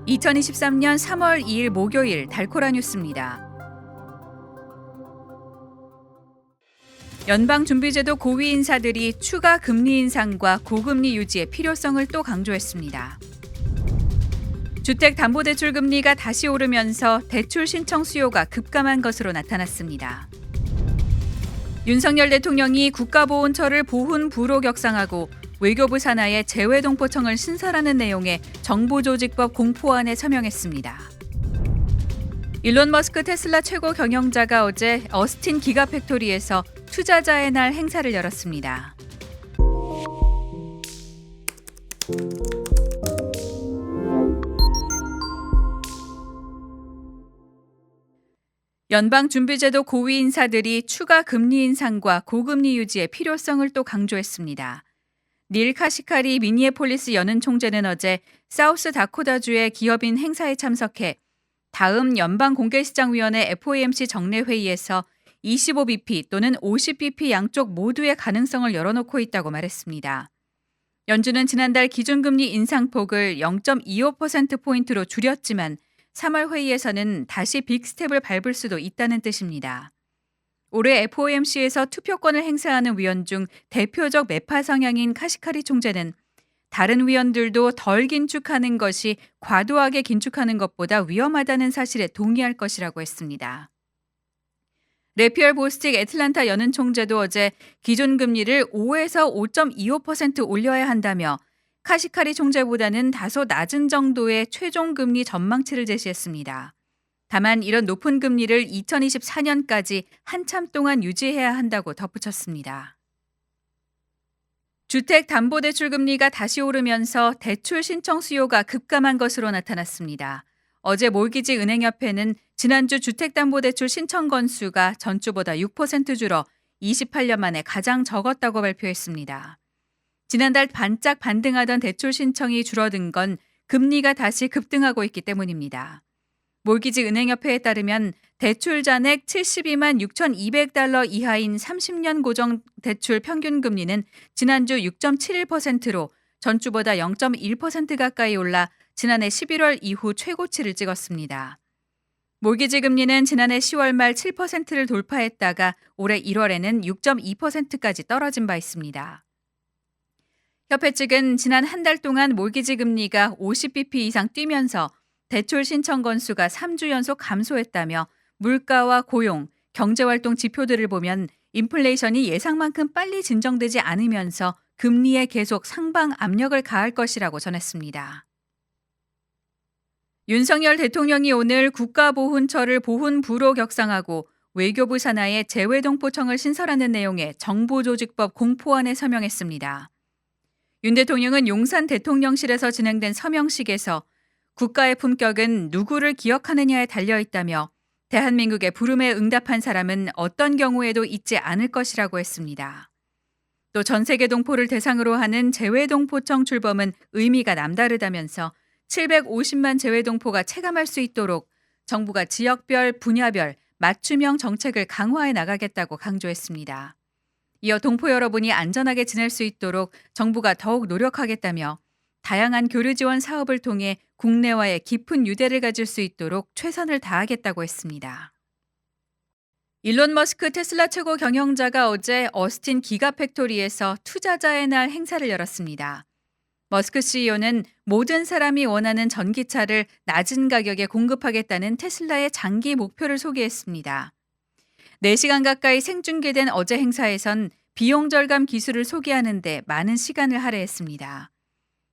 2023년 3월 2일 목요일 달코라 뉴스입니다. 연방준비제도 고위 인사들이 추가 금리 인상과 고금리 유지의 필요성을 또 강조했습니다. 주택담보대출 금리가 다시 오르면서 대출 신청 수요가 급감한 것으로 나타났습니다. 윤석열 대통령이 국가보훈처를 보훈부로 격상하고 외교부 산하에 재외동포청을 신설하는 내용의 정부조직법 공포안에 서명했습니다. 일론 머스크 테슬라 최고 경영자가 어제 어스틴 기가팩토리에서 투자자의 날 행사를 열었습니다. 연방준비제도 고위 인사들이 추가 금리 인상과 고금리 유지의 필요성을 또 강조했습니다. 닐 카시카리 미니애폴리스 연은 총재는 어제 사우스 다코타주의 기업인 행사에 참석해 다음 연방공개시장위원회 FOMC 정례회의에서 25bp 또는 50bp 양쪽 모두의 가능성을 열어놓고 있다고 말했습니다. 연준은 지난달 기준금리 인상폭을 0.25%포인트로 줄였지만 3월 회의에서는 다시 빅스텝을 밟을 수도 있다는 뜻입니다. 올해 FOMC에서 투표권을 행사하는 위원 중 대표적 매파 성향인 카시카리 총재는 다른 위원들도 덜 긴축하는 것이 과도하게 긴축하는 것보다 위험하다는 사실에 동의할 것이라고 했습니다. 레피얼 보스틱 애틀란타 연은 총재도 어제 기존금리를 5에서 5.25% 올려야 한다며 카시카리 총재보다는 다소 낮은 정도의 최종 금리 전망치를 제시했습니다. 다만 이런 높은 금리를 2024년까지 한참 동안 유지해야 한다고 덧붙였습니다. 주택담보대출 금리가 다시 오르면서 대출 신청 수요가 급감한 것으로 나타났습니다. 어제 몰기지 은행협회는 지난주 주택담보대출 신청 건수가 전주보다 6% 줄어 28년 만에 가장 적었다고 발표했습니다. 지난달 반짝 반등하던 대출 신청이 줄어든 건 금리가 다시 급등하고 있기 때문입니다. 몰기지 은행협회에 따르면 대출 잔액 72만 6,200달러 이하인 30년 고정 대출 평균 금리는 지난주 6.71%로 전주보다 0.1% 가까이 올라 지난해 11월 이후 최고치를 찍었습니다. 몰기지 금리는 지난해 10월 말 7%를 돌파했다가 올해 1월에는 6.2%까지 떨어진 바 있습니다. 협회 측은 지난 한 달 동안 몰기지 금리가 50bp 이상 뛰면서 대출 신청 건수가 3주 연속 감소했다며 물가와 고용, 경제활동 지표들을 보면 인플레이션이 예상만큼 빨리 진정되지 않으면서 금리에 계속 상방 압력을 가할 것이라고 전했습니다. 윤석열 대통령이 오늘 국가보훈처를 보훈부로 격상하고 외교부 산하에 재외동포청을 신설하는 내용의 정부조직법 공포안에 서명했습니다. 윤 대통령은 용산 대통령실에서 진행된 서명식에서 국가의 품격은 누구를 기억하느냐에 달려있다며 대한민국의 부름에 응답한 사람은 어떤 경우에도 잊지 않을 것이라고 했습니다. 또 전 세계 동포를 대상으로 하는 재외동포청 출범은 의미가 남다르다면서 750만 재외동포가 체감할 수 있도록 정부가 지역별, 분야별 맞춤형 정책을 강화해 나가겠다고 강조했습니다. 이어 동포 여러분이 안전하게 지낼 수 있도록 정부가 더욱 노력하겠다며 다양한 교류 지원 사업을 통해 국내와의 깊은 유대를 가질 수 있도록 최선을 다하겠다고 했습니다. 일론 머스크 테슬라 최고 경영자가 어제 어스틴 기가팩토리에서 투자자의 날 행사를 열었습니다. 머스크 CEO는 모든 사람이 원하는 전기차를 낮은 가격에 공급하겠다는 테슬라의 장기 목표를 소개했습니다. 4시간 가까이 생중계된 어제 행사에선 비용 절감 기술을 소개하는 데 많은 시간을 할애했습니다.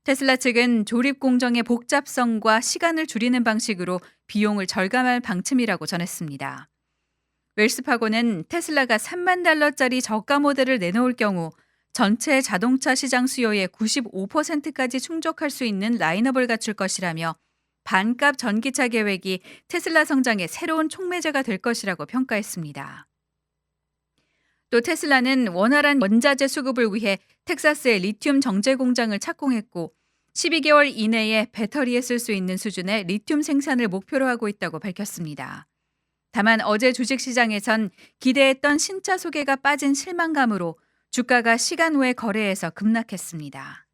테슬라 측은 조립 공정의 복잡성과 시간을 줄이는 방식으로 비용을 절감할 방침이라고 전했습니다. 웰스파고는 테슬라가 3만 달러짜리 저가 모델을 내놓을 경우 전체 자동차 시장 수요의 95%까지 충족할 수 있는 라인업을 갖출 것이라며 반값 전기차 계획이 테슬라 성장의 새로운 촉매제가 될 것이라고 평가했습니다. 또 테슬라는 원활한 원자재 수급을 위해 텍사스의 리튬 정제 공장을 착공했고 12개월 이내에 배터리에 쓸 수 있는 수준의 리튬 생산을 목표로 하고 있다고 밝혔습니다. 다만 어제 주식시장에선 기대했던 신차 소개가 빠진 실망감으로 주가가 시간 외 거래에서 급락했습니다.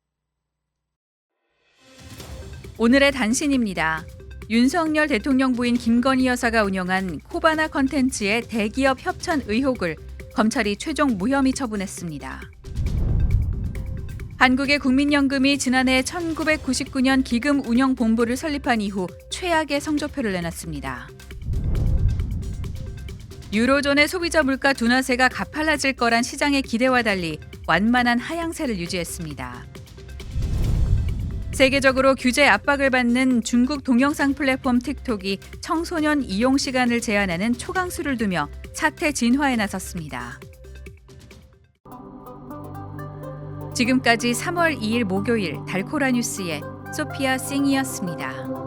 오늘의 단신입니다. 윤석열 대통령 부인 김건희 여사가 운영한 코바나 컨텐츠의 대기업 협찬 의혹을 검찰이 최종 무혐의 처분했습니다. 한국의 국민연금이 지난해 1999년 기금 운영 본부를 설립한 이후 최악의 성적표를 내놨습니다. 유로존의 소비자 물가 둔화세가 가팔라질 거란 시장의 기대와 달리 완만한 하향세를 유지했습니다. 세계적으로 규제 압박을 받는 중국 동영상 플랫폼 틱톡이 청소년 이용 시간을 제한하는 초강수를 두며 사태 진화에 나섰습니다. 지금까지 3월 2일 목요일 달코라 뉴스의 소피아 싱이었습니다.